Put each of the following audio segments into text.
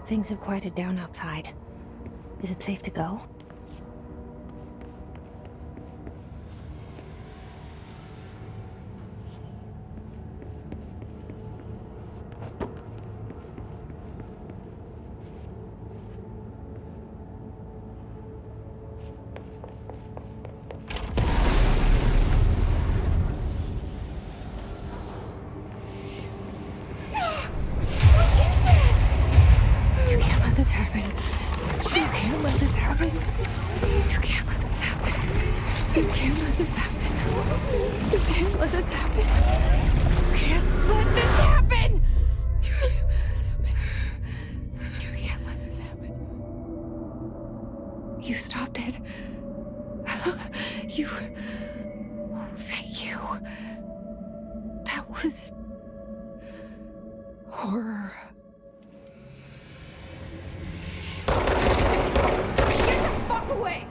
Things have quieted down outside. Is it safe to go? You stopped it. You... Oh, thank you. That was... horror. Get the fuck away!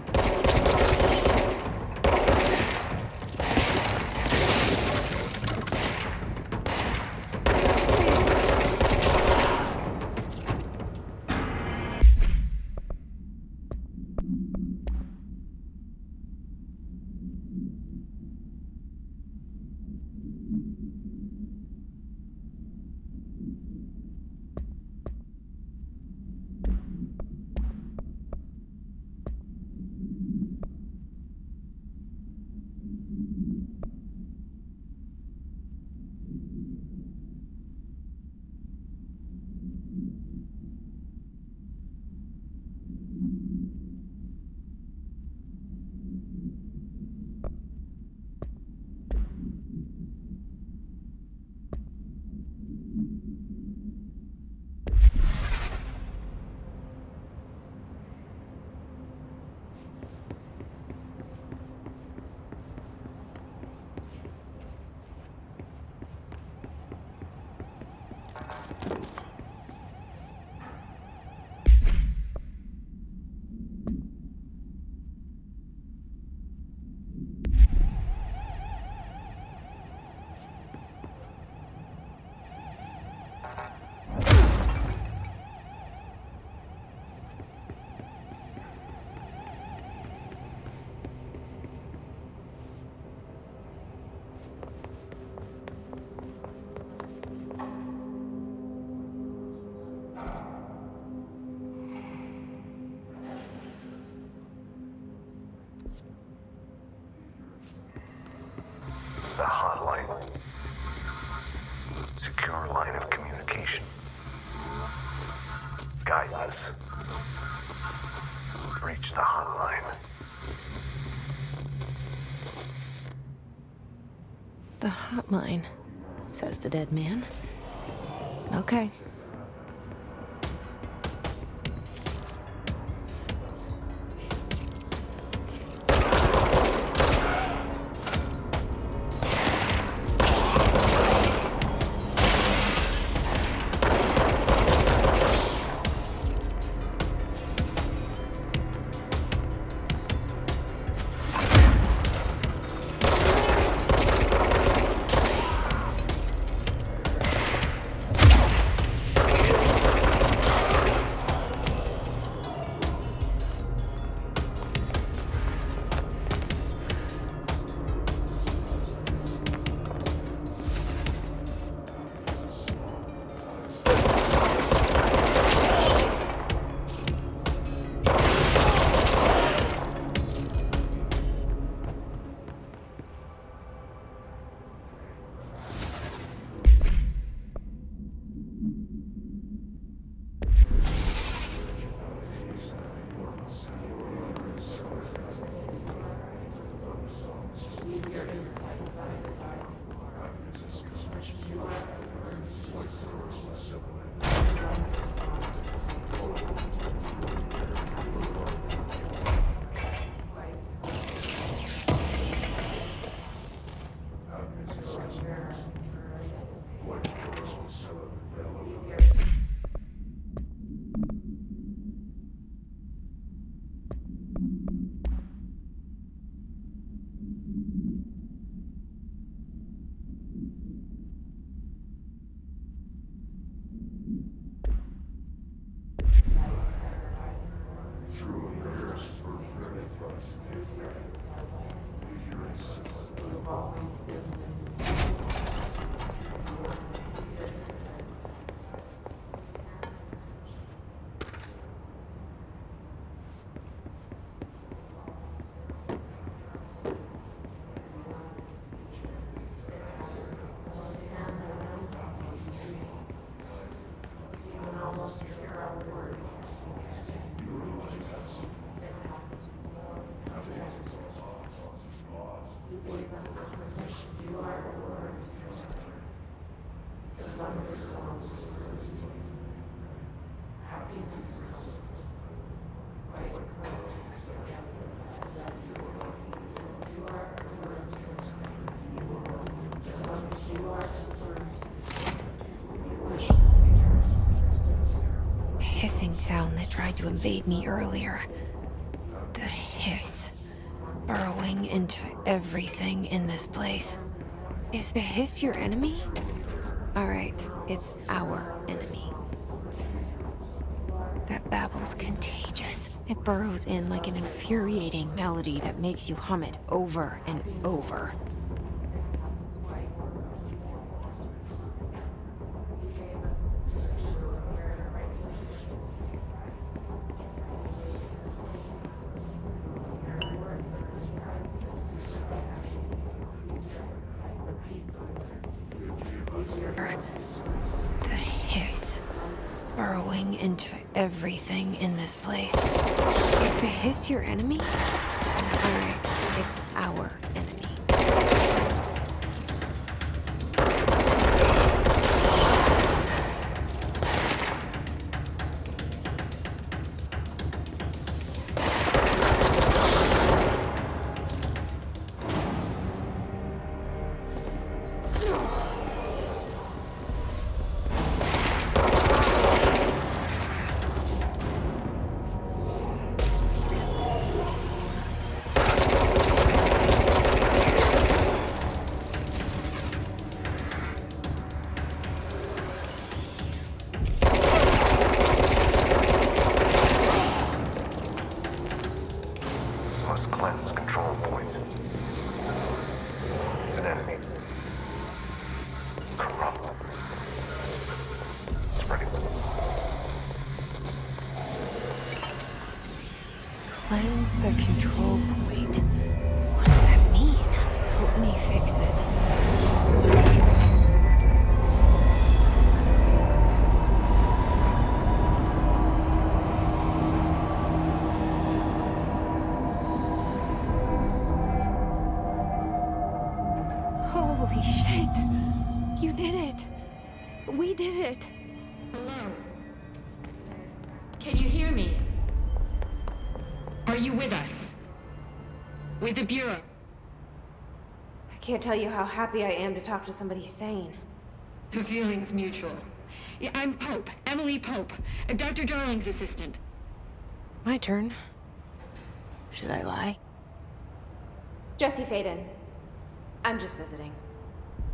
The hotline. Secure line of communication. Guidance. Reach the hotline. The hotline, says the dead man. Okay. The hissing sound that tried to invade me earlier. The hiss. Burrowing into everything in this place. Is the hiss your enemy? Alright, it's our enemy. That babble's contagious. It burrows in like an infuriating melody that makes you hum it over and over. The hiss. Burrowing into everything in this place. Is the hiss your enemy? Alright, it's our enemy. Must cleanse control points. An enemy. Corrupt. Spreading. Cleanse the control point. What does that mean? Help me fix it. Holy shit! You did it! We did it! Hello? Can you hear me? Are you with us? With the Bureau? I can't tell you how happy I am to talk to somebody sane. The feeling's mutual. Yeah, I'm Pope, Emily Pope, Dr. Darling's assistant. My turn. Should I lie? Jesse Faden. I'm just visiting.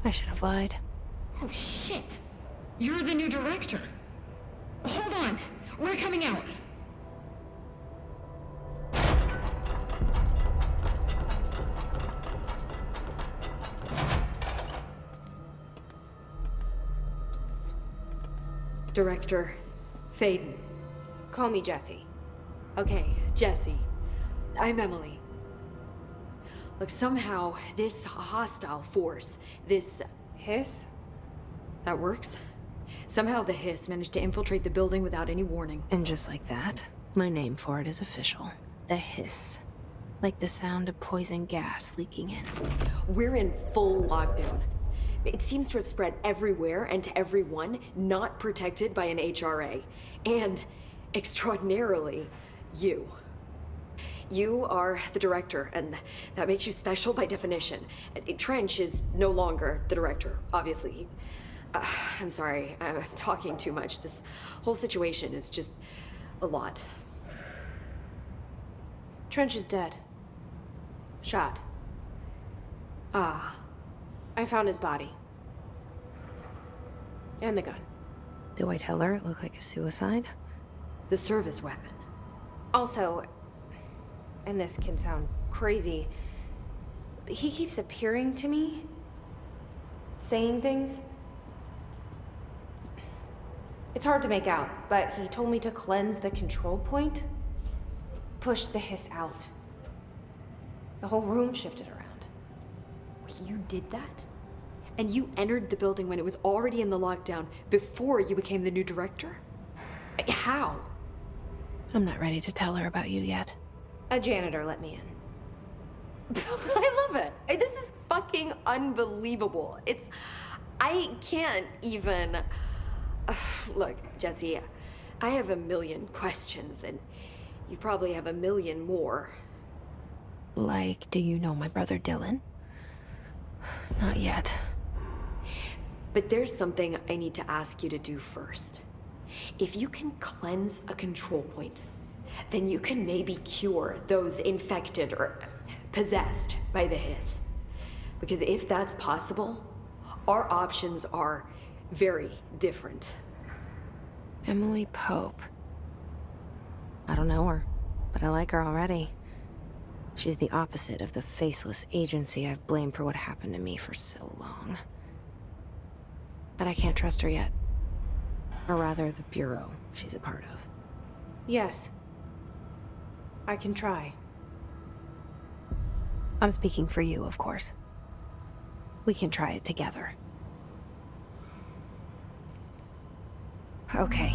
I should have lied. Oh, shit. You're the new director. Hold on. We're coming out. Director Faden. Call me Jesse. Okay, Jesse. I'm Emily. Look, somehow this hostile force, this... Hiss? that works? Somehow the hiss managed to infiltrate the building without any warning. And just like that, my name for it is official. The hiss. Like the sound of poison gas leaking in. We're in full lockdown. It seems to have spread everywhere and to everyone not protected by an HRA. And, extraordinarily, you. You are the director, and that makes you special by definition. Trench is no longer the director, obviously. I'm sorry, I'm talking too much. This whole situation is just a lot. Trench is dead. Shot. Ah. I found his body. And the gun. Do I tell her it looked like a suicide? The service weapon. Also, and this can sound crazy, but he keeps appearing to me, saying things. It's hard to make out, but he told me to cleanse the control point, push the hiss out. The whole room shifted around. You did that? And you entered the building when it was already in the lockdown before you became the new director? How? I'm not ready to tell her about you yet. A janitor let me in. I love it. This is fucking unbelievable. I can't even... Look, Jesse, I have a million questions, and you probably have a million more. Like, do you know my brother Dylan? Not yet. But there's something I need to ask you to do first. If you can cleanse a control point, then you can maybe cure those infected or possessed by the hiss. Because if that's possible, our options are very different. Emily Pope. I don't know her, but I like her already. She's the opposite of the faceless agency I've blamed for what happened to me for so long. But I can't trust her yet. Or rather, the Bureau she's a part of. Yes. I can try. I'm speaking for you, of course. We can try it together. Okay.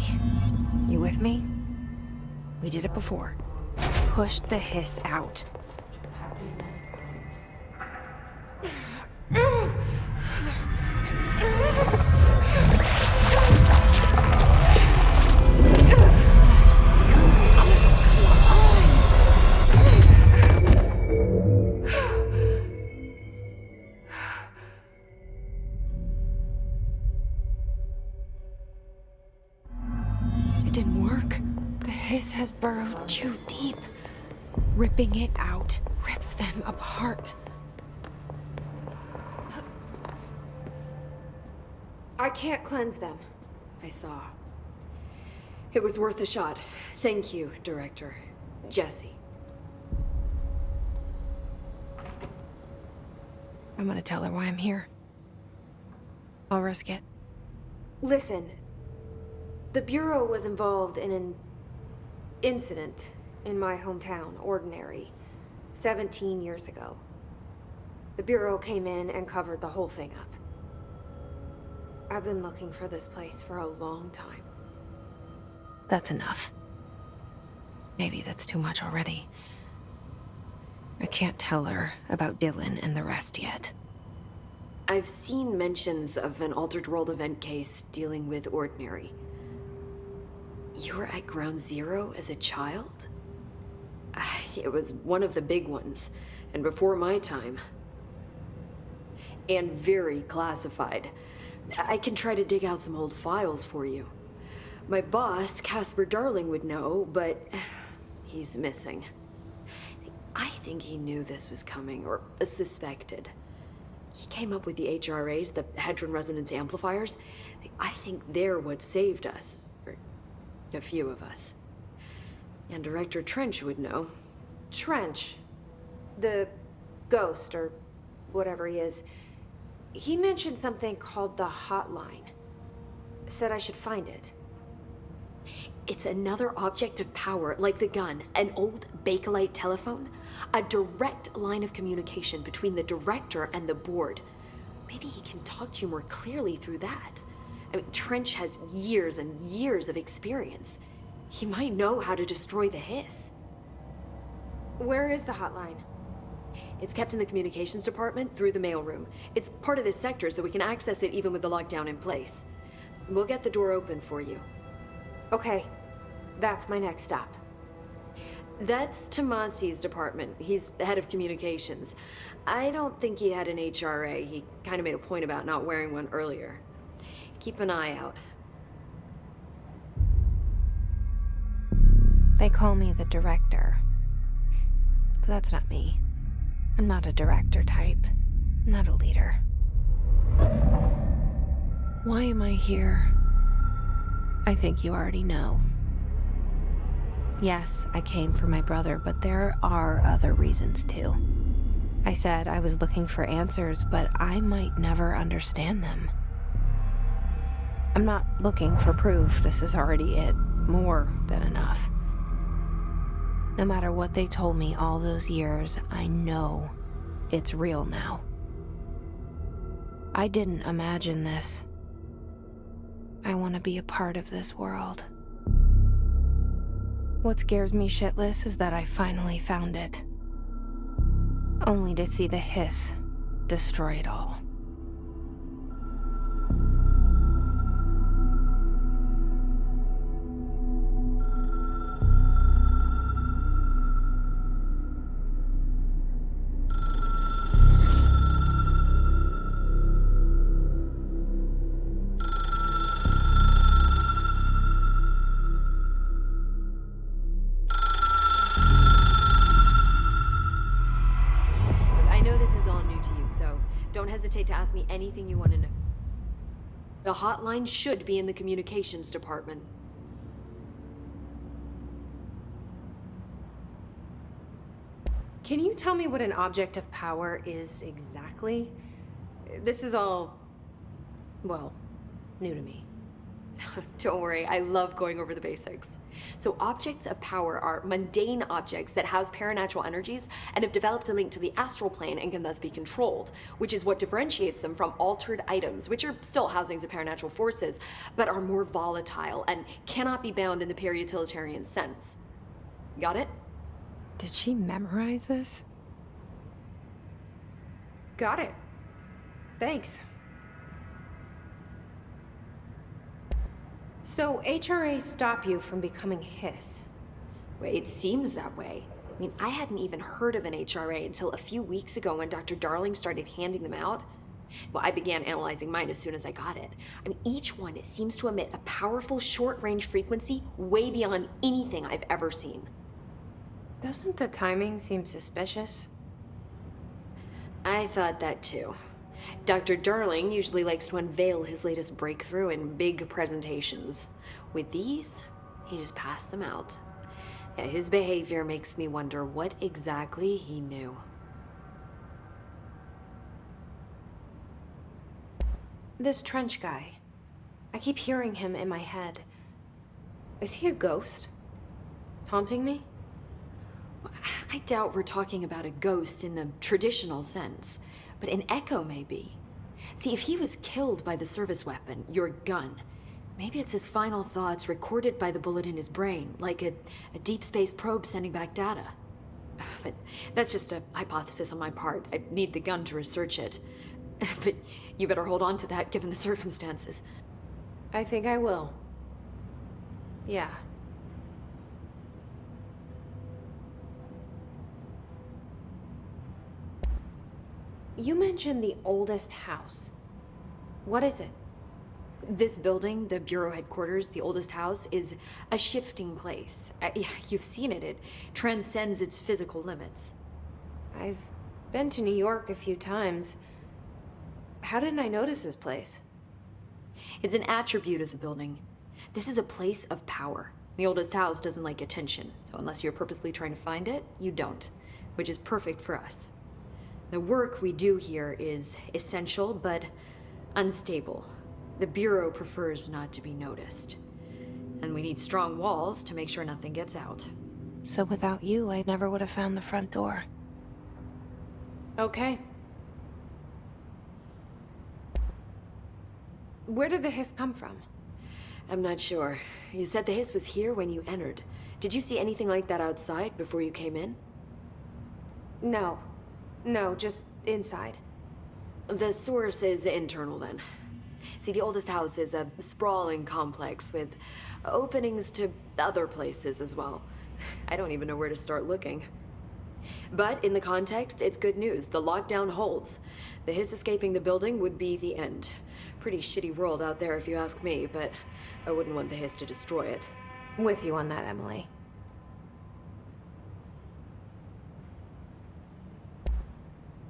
You with me? We did it before. Pushed the hiss out. It didn't work. The hiss has burrowed too deep. Ripping it out rips them apart. I can't cleanse them. I saw. It was worth a shot. Thank you, Director. Jesse. I'm gonna tell her why I'm here. I'll risk it. Listen, the Bureau was involved in an incident in my hometown, Ordinary, 17 years ago. The Bureau came in and covered the whole thing up. I've been looking for this place for a long time. That's enough. Maybe that's too much already. I can't tell her about Dylan and the rest yet. I've seen mentions of an Altered World event case dealing with Ordinary. You were at Ground Zero as a child? It was one of the big ones, and before my time. And very classified. I can try to dig out some old files for you. My boss, Casper Darling, would know, but he's missing. I think he knew this was coming, or suspected. He came up with the HRAs, the Hadron Resonance Amplifiers. I think they're what saved us, or a few of us. And Director Trench would know. Trench, the ghost, or whatever he is, he mentioned something called the Hotline. Said I should find it. It's another object of power, like the gun, an old Bakelite telephone, a direct line of communication between the director and the board. Maybe he can talk to you more clearly through that. I mean, Trench has years and years of experience. He might know how to destroy the hiss. Where is the hotline? It's kept in the communications department through the mailroom. It's part of this sector, so we can access it even with the lockdown in place. We'll get the door open for you. Okay, that's my next stop. That's Tomasi's department. He's head of communications. I don't think he had an HRA. He kind of made a point about not wearing one earlier. Keep an eye out. They call me the director. But that's not me. I'm not a director type. I'm not a leader. Why am I here? I think you already know. Yes, I came for my brother, but there are other reasons too. I said I was looking for answers, but I might never understand them. I'm not looking for proof. This is already it. More than enough. No matter what they told me all those years, I know it's real now. I didn't imagine this. I want to be a part of this world. What scares me shitless is that I finally found it. Only to see the hiss destroy it all. I know this is all new to you, so don't hesitate to ask me anything you want to know. The hotline should be in the communications department. Can you tell me what an object of power is exactly? This is all, well, new to me. Don't worry, I love going over the basics. So objects of power are mundane objects that house paranatural energies and have developed a link to the astral plane and can thus be controlled, which is what differentiates them from altered items, which are still housings of paranatural forces, but are more volatile and cannot be bound in the peri-utilitarian sense. Got it? Did she memorize this? Got it. Thanks. So HRA stop you from becoming Hiss? Well, it seems that way. I mean, I hadn't even heard of an HRA until a few weeks ago when Dr. Darling started handing them out. Well, I began analyzing mine as soon as I got it. I mean, each one seems to emit a powerful short-range frequency way beyond anything I've ever seen. Doesn't the timing seem suspicious? I thought that too. Dr. Darling usually likes to unveil his latest breakthrough in big presentations. With these, he just passed them out. Yeah, his behavior makes me wonder what exactly he knew. This Trench guy. I keep hearing him in my head. Is he a ghost? Haunting me? I doubt we're talking about a ghost in the traditional sense, but an echo maybe. See, if he was killed by the service weapon, your gun, maybe it's his final thoughts recorded by the bullet in his brain, like a deep space probe sending back data. But that's just a hypothesis on my part. I need the gun to research it. But you better hold on to that given the circumstances. I think I will. Yeah. You mentioned the oldest house. What is it? This building, the Bureau headquarters, the oldest house, is a shifting place. Yeah, you've seen it. It transcends its physical limits. I've been to New York a few times. How didn't I notice this place? It's an attribute of the building. This is a place of power. The oldest house doesn't like attention, so unless you're purposely trying to find it, you don't, which is perfect for us. The work we do here is essential, but unstable. The Bureau prefers not to be noticed. And we need strong walls to make sure nothing gets out. So without you, I never would have found the front door. Okay. Where did the hiss come from? I'm not sure. You said the hiss was here when you entered. Did you see anything like that outside before you came in? No. No, just inside. The source is internal then. See, the oldest house is a sprawling complex with openings to other places as well. I don't even know where to start looking. But in the context, it's good news. The lockdown holds. The hiss escaping the building would be the end. Pretty shitty world out there if you ask me, but I wouldn't want the hiss to destroy it. With you on that, Emily.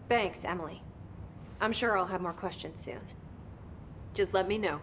Thanks, Emily. I'm sure I'll have more questions soon. Just let me know.